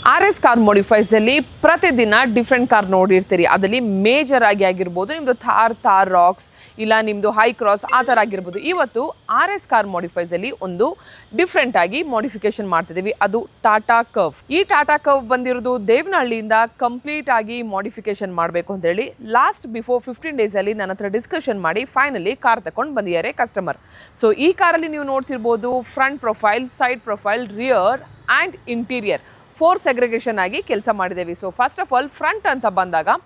RS car modifies ಅಲ್ಲಿ ಪ್ರತಿದಿನ different car ನೋಡಿರ್ತೀರಿ. ಅದರಲ್ಲಿ ಮೇಜರ್ ಆಗಿರ್ಬೋದು ನಿಮ್ಮದು ಥಾರ್ ರಾಕ್ಸ್ ಇಲ್ಲ ನಿಮ್ಮದು ಹೈ ಕ್ರಾಸ್ ಆ ಥರ ಆಗಿರ್ಬೋದು. ಇವತ್ತು RS ಕಾರ್ ಮಾಡಿಫೈಸ್ ಅಲ್ಲಿ ಒಂದು ಡಿಫ್ರೆಂಟ್ ಆಗಿ ಮಾಡಿಫಿಕೇಶನ್ ಮಾಡ್ತಿದ್ದೀವಿ, ಅದು ಟಾಟಾ ಕರ್ವ್. ಈ ಟಾಟಾ ಕರ್ವ್ ಬಂದಿರೋದು ದೇವನಹಳ್ಳಿಯಿಂದ ಕಂಪ್ಲೀಟ್ ಆಗಿ ಮಾಡಿಫಿಕೇಶನ್ ಮಾಡಬೇಕು ಅಂತ ಹೇಳಿ ಬಿಫೋರ್ 15 days ಅಲ್ಲಿ ನನ್ನ ಹತ್ರ ಡಿಸ್ಕಷನ್ ಮಾಡಿ ಫೈನಲಿ ಕಾರ್ ತಗೊಂಡು ಬಂದಿದ್ದಾರೆ ಕಸ್ಟಮರ್. ಸೊ ಈ ಕಾರಲ್ಲಿ ನೀವು ನೋಡ್ತಿರ್ಬೋದು front profile, side profile, rear and interior 4 segregation ಆಗಿ ಕೆಲಸ ಮಾಡಿದ್ದೇವೆ. So first of all front ಅಂತ ಬಂದಾಗ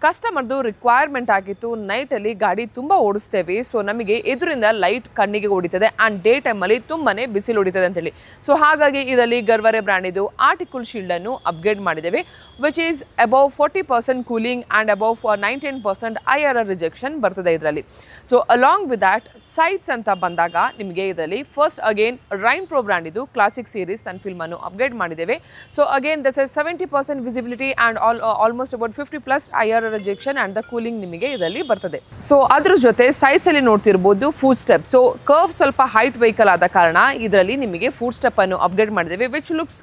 ಕಸ್ಟಮರ್ದು ರಿಕ್ವೈರ್ಮೆಂಟ್ ಆಗಿತ್ತು, ನೈಟಲ್ಲಿ ಗಾಡಿ ತುಂಬ ಓಡಿಸ್ತೇವೆ. ಸೊ ನಮಗೆ ಎದುರಿಂದ ಲೈಟ್ ಕಣ್ಣಿಗೆ ಹೊಡಿತದೆ ಆ್ಯಂಡ್ ಡೇ ಟೈಮಲ್ಲಿ ತುಂಬಾ ಬಿಸಿಲು ಹೊಡಿತದೆ ಅಂತೇಳಿ. ಸೊ ಹಾಗಾಗಿ ಇದರಲ್ಲಿ ಗರ್ವರೆ ಬ್ರ್ಯಾಂಡಿದು ಆರ್ಟಿಕಲ್ ಶೀಲ್ಡನ್ನು ಅಪ್ಗ್ರೇಡ್ ಮಾಡಿದ್ದೇವೆ, which is above 40% cooling and above 19% IRR rejection ಬರ್ತದೆ ಇದರಲ್ಲಿ. So along with that sides ಅಂತ ಬಂದಾಗ ನಿಮಗೆ ಇದರಲ್ಲಿ ಫಸ್ಟ್ ಅಗೇನ್ ರೈನ್ ಪ್ರೋ ಬ್ರ್ಯಾಂಡಿದು ಕ್ಲಾಸಿಕ್ ಸೀರೀಸ್ ಸನ್ ಫಿಲ್ಮನ್ನು ಅಪ್ಗ್ರೇಡ್ ಮಾಡಿದ್ದೇವೆ. So again this is 70% visibility and almost about 50+ IRR rejection and the cooling ನಿಮಗೆ ಇದರಲ್ಲಿ ಬರ್ತದೆ. ಸೊ ಅದ್ರ ಜೊತೆ ಸೈಡ್ಸ್ ಅಲ್ಲಿ ನೋಡ್ತಿರ್ಬೋದು ಫುಡ್ ಸ್ಟೆಪ್. ಸೊ ಕರ್ವ್ ಸ್ವಲ್ಪ ಹೈಟ್ ವೆಹಿಕಲ್ ಆದ ಕಾರಣ ಇದರಲ್ಲಿ ನಿಮಗೆ ಫುಡ್ ಸ್ಟೆಪ್ ಅನ್ನು ಅಪ್ಗ್ರೇಡ್ ಮಾಡಿದ್ದೇವೆ, ವಿಚ್ ಲುಕ್ಸ್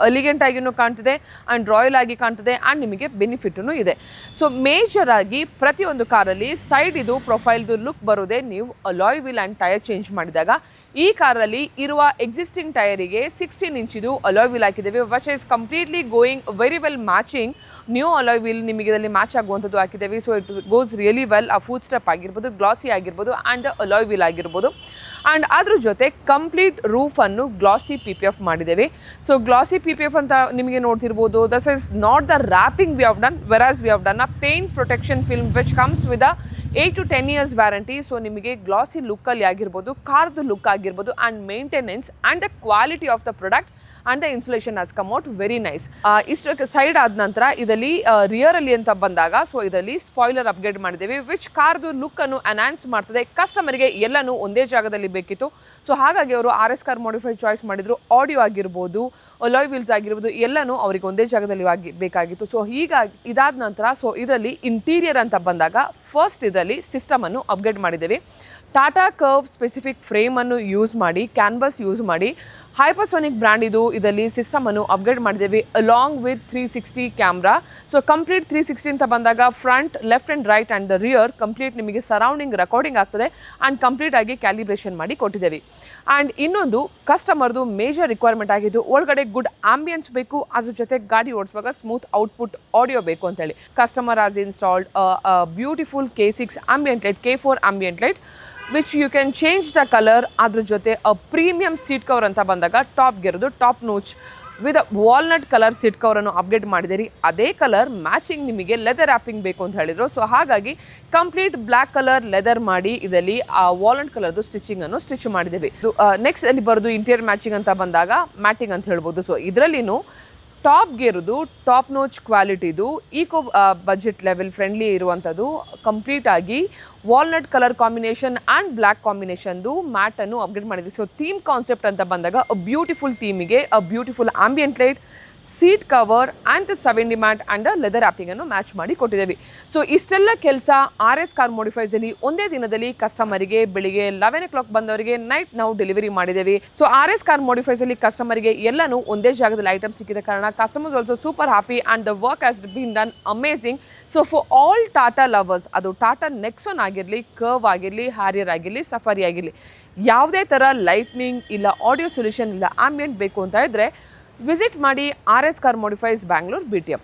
ಎಲಿಗೆಂಟ್ ಆಗಿನೂ ಕಾಣ್ತದೆ ಆ್ಯಂಡ್ ರಾಯಲ್ ಆಗಿ ಕಾಣ್ತದೆ ಆ್ಯಂಡ್ ನಿಮಗೆ ಬೆನಿಫಿಟೂ ಇದೆ. ಸೊ ಮೇಜರ್ ಆಗಿ ಪ್ರತಿಯೊಂದು ಕಾರಲ್ಲಿ ಸೈಡ್ ಇದು ಪ್ರೊಫೈಲ್ದು ಲುಕ್ ಬರೋದೇ ನೀವು alloy wheel and tyre change ಮಾಡಿದಾಗ. ಈ ಕಾರಲ್ಲಿ ಇರುವ ಎಕ್ಸಿಸ್ಟಿಂಗ್ ಟೈರಿಗೆ 16 ಇಂಚಿದು ಅಲಾಯ್ ವೀಲ್ ಹಾಕಿದ್ದೇವೆ, which is completely going very well matching. New alloy wheel ನಿಮಗೆ ಇದರಲ್ಲಿ ಮ್ಯಾಚ್ ಆಗುವಂಥದ್ದು ಹಾಕಿದ್ದೇವೆ. So it goes really well. ಆ ಫುಡ್ ಸ್ಟೆಪ್ ಆಗಿರ್ಬೋದು, ಗ್ಲಾಸಿ ಆಗಿರ್ಬೋದು ಆ್ಯಂಡ್ ಅಲಾಯ್ ವೀಲ್ ಆಗಿರ್ಬೋದು. ಆ್ಯಂಡ್ ಅದ್ರ ಜೊತೆ ಕಂಪ್ಲೀಟ್ ರೂಫನ್ನು ಗ್ಲಾಸಿ PPF ಮಾಡಿದ್ದೇವೆ. ಸೊ ಗ್ಲಾಸಿ PPF ಅಂತ ನಿಮಗೆ ನೋಡ್ತಿರ್ಬೋದು, this is not the wrapping V have done, whereas we have done a paint protection film which comes with 8 to 10 years warranty. So ನಿಮಗೆ glossy ಲುಕ್ಕಲ್ಲಿ ಆಗಿರ್ಬೋದು, ಕಾರ್ದು ಲುಕ್ ಆಗಿರ್ಬೋದು and maintenance and the quality of the product and the insulation has come out very nice. ಇಷ್ಟು side ಆದ ನಂತರ ಇದರಲ್ಲಿ ರಿಯರಲ್ಲಿ ಅಂತ ಬಂದಾಗ ಸೊ ಇದರಲ್ಲಿ ಸ್ಪಾಯ್ಲರ್ ಅಪ್ಗ್ರೇಡ್ ಮಾಡಿದ್ದೇವೆ, ವಿಚ್ ಕಾರ್ದು ಲುಕ್ಕನ್ನು ಎನ್ಹಾನ್ಸ್ ಮಾಡ್ತದೆ. ಕಸ್ಟಮರ್ಗೆ ಎಲ್ಲನೂ ಒಂದೇ ಜಾಗದಲ್ಲಿ ಬೇಕಿತ್ತು, ಸೊ ಹಾಗಾಗಿ ಅವರು RS ಕಾರ್ ಮಾಡಿಫೈ ಚಾಯ್ಸ್ ಮಾಡಿದ್ರು. ಆಡಿಯೋ ಆಗಿರ್ಬೋದು, ಅಲಾಯ್ ವೀಲ್ಸ್ ಆಗಿರ್ಬೋದು ಎಲ್ಲನೂ ಅವರಿಗೆ ಒಂದೇ ಜಾಗದಲ್ಲಿ ಬೇಕಾಗಿತ್ತು. ಸೊ ಹೀಗಾಗಿ ಇದಾದ ನಂತರ ಸೊ ಇದರಲ್ಲಿ ಇಂಟೀರಿಯರ್ ಅಂತ ಬಂದಾಗ ಫಸ್ಟ್ ಇದರಲ್ಲಿ ಸಿಸ್ಟಮನ್ನು ಅಪ್ಗ್ರೇಡ್ ಮಾಡಿದ್ದೇವೆ. ಟಾಟಾ ಕರ್ವ್ ಸ್ಪೆಸಿಫಿಕ್ ಫ್ರೇಮನ್ನು ಯೂಸ್ ಮಾಡಿ, ಕ್ಯಾನ್ವಸ್ ಯೂಸ್ ಮಾಡಿ ಹೈಪರ್ಸೋನಿಕ್ ಬ್ರ್ಯಾಂಡ್ ಇದರಲ್ಲಿ ಸಿಸ್ಟಮನ್ನು ಅಪ್ಗ್ರೇಡ್ ಮಾಡಿದ್ದೇವೆ along with 360 camera. So complete 360 ಅಂತ ಬಂದಾಗ front, left and right and the rear complete ನಿಮಗೆ ಸರೌಂಡಿಂಗ್ ರೆಕಾರ್ಡಿಂಗ್ ಆಗ್ತದೆ ಆ್ಯಂಡ್ ಕಂಪ್ಲೀಟ್ ಆಗಿ ಕ್ಯಾಲಿಬ್ರೇಷನ್ ಮಾಡಿ ಕೊಟ್ಟಿದ್ದೇವೆ. ಆ್ಯಂಡ್ ಇನ್ನೊಂದು ಕಸ್ಟಮರ್ದು ಮೇಜರ್ ರಿಕ್ವೈರ್ಮೆಂಟ್ ಆಗಿದ್ದು ಒಳಗಡೆ ಗುಡ್ ಆಂಬಿಯನ್ಸ್ ಬೇಕು, ಅದ್ರ ಜೊತೆ ಗಾಡಿ ಓಡಿಸುವಾಗ ಸ್ಮೂತ್ ಔಟ್ಪುಟ್ ಆಡಿಯೋ ಬೇಕು ಅಂತೇಳಿ customer as installed beautiful K6 ambient light, K4 ambient light which you can change the colour. ಅದ್ರ ಜೊತೆ ಪ್ರೀಮಿಯಂ ಸೀಟ್ ಕವರ್ ಅಂತ ಬಂದಾಗ ಟಾಪ್ಗಿರೋದು top notch with walnut colour seat ಕವರನ್ನು ಅಪ್ಡೇಟ್ ಮಾಡಿದ್ದೀರಿ. ಅದೇ ಕಲರ್ ಮ್ಯಾಚಿಂಗ್ ನಿಮಗೆ ಲೆದರ್ ರ್ಯಾಪಿಂಗ್ ಬೇಕು ಅಂತ ಹೇಳಿದರು. ಸೊ ಹಾಗಾಗಿ ಕಂಪ್ಲೀಟ್ ಬ್ಲ್ಯಾಕ್ ಕಲರ್ ಲೆದರ್ ಮಾಡಿ ಇದರಲ್ಲಿ ಆ ವಾಲ್ನಟ್ ಕಲರ್ದು ಸ್ಟಿಚಿಂಗನ್ನು ಸ್ಟಿಚ್ ಮಾಡಿದ್ದೀವಿ. ನೆಕ್ಸ್ಟ್ ಅಲ್ಲಿ ಬರೋದು ಇಂಟೀರಿಯರ್ ಮ್ಯಾಚಿಂಗ್ ಅಂತ ಬಂದಾಗ ಮ್ಯಾಟಿಂಗ್ ಅಂತ ಹೇಳ್ಬೋದು. ಸೊ ಇದರಲ್ಲಿನೂ ಟಾಪ್ಗೆ ಇರೋದು ಟಾಪ್ ನೋಚ್ ಕ್ವಾಲಿಟಿದು ಈಕೋ ಬಜೆಟ್ ಲೆವೆಲ್ ಫ್ರೆಂಡ್ಲಿ ಇರುವಂಥದ್ದು ಕಂಪ್ಲೀಟ್ ಆಗಿ walnut colour combination and black ಕಾಂಬಿನೇಷನ್ದು ಮ್ಯಾಟನ್ನು ಅಪ್ಗ್ರೇಡ್ ಮಾಡಿದ್ವಿ. ಸೊ ಥೀಮ್ ಕಾನ್ಸೆಪ್ಟ್ ಅಂತ ಬಂದಾಗ ಬ್ಯೂಟಿಫುಲ್ ಥೀಮಿಗೆ beautiful ambient light, seat cover and the 70 mat and leather ಆ್ಯಪಿಂಗನ್ನು ಮ್ಯಾಚ್ ಮಾಡಿ ಕೊಟ್ಟಿದ್ದೇವೆ. ಸೊ ಇಷ್ಟೆಲ್ಲ ಕೆಲಸ RS ಕಾರ್ ಮಾಡಿಫೈಸಲ್ಲಿ ಒಂದೇ ದಿನದಲ್ಲಿ ಕಸ್ಟಮರಿಗೆ ಬೆಳಿಗ್ಗೆ 11 o'clock ಬಂದವರಿಗೆ ನೈಟ್ ನಾವು ಡೆಲಿವರಿ ಮಾಡಿದ್ದೇವೆ. ಸೊ RS ಕಾರ್ ಮಾಡಿಫೈಸಲ್ಲಿ ಕಸ್ಟಮರಿಗೆ ಎಲ್ಲನೂ ಒಂದೇ ಜಾಗದಲ್ಲಿ ಐಟಮ್ ಸಿಕ್ಕಿದ ಕಾರಣ customers also super happy and the work has been done amazing. So for all Tata lovers, ಅದು ಟಾಟಾ ನೆಕ್ಸಾನ್ ಆಗಿರಲಿ, ಕರ್ವ್ ಆಗಿರಲಿ, ಹ್ಯಾರಿಯರ್ ಆಗಿರಲಿ, ಸಫಾರಿ ಆಗಿರಲಿ, ಯಾವುದೇ ಥರ ಲೈಟ್ನಿಂಗ್ ಇಲ್ಲ, ಆಡಿಯೋ ಸೊಲ್ಯೂಷನ್ ಇಲ್ಲ, ಆಂಬಿಯಂಟ್ ಬೇಕು ಅಂತ ಇದ್ದರೆ ವಿಸಿಟ್ ಮಾಡಿ RS car modifies Bangalore BTM.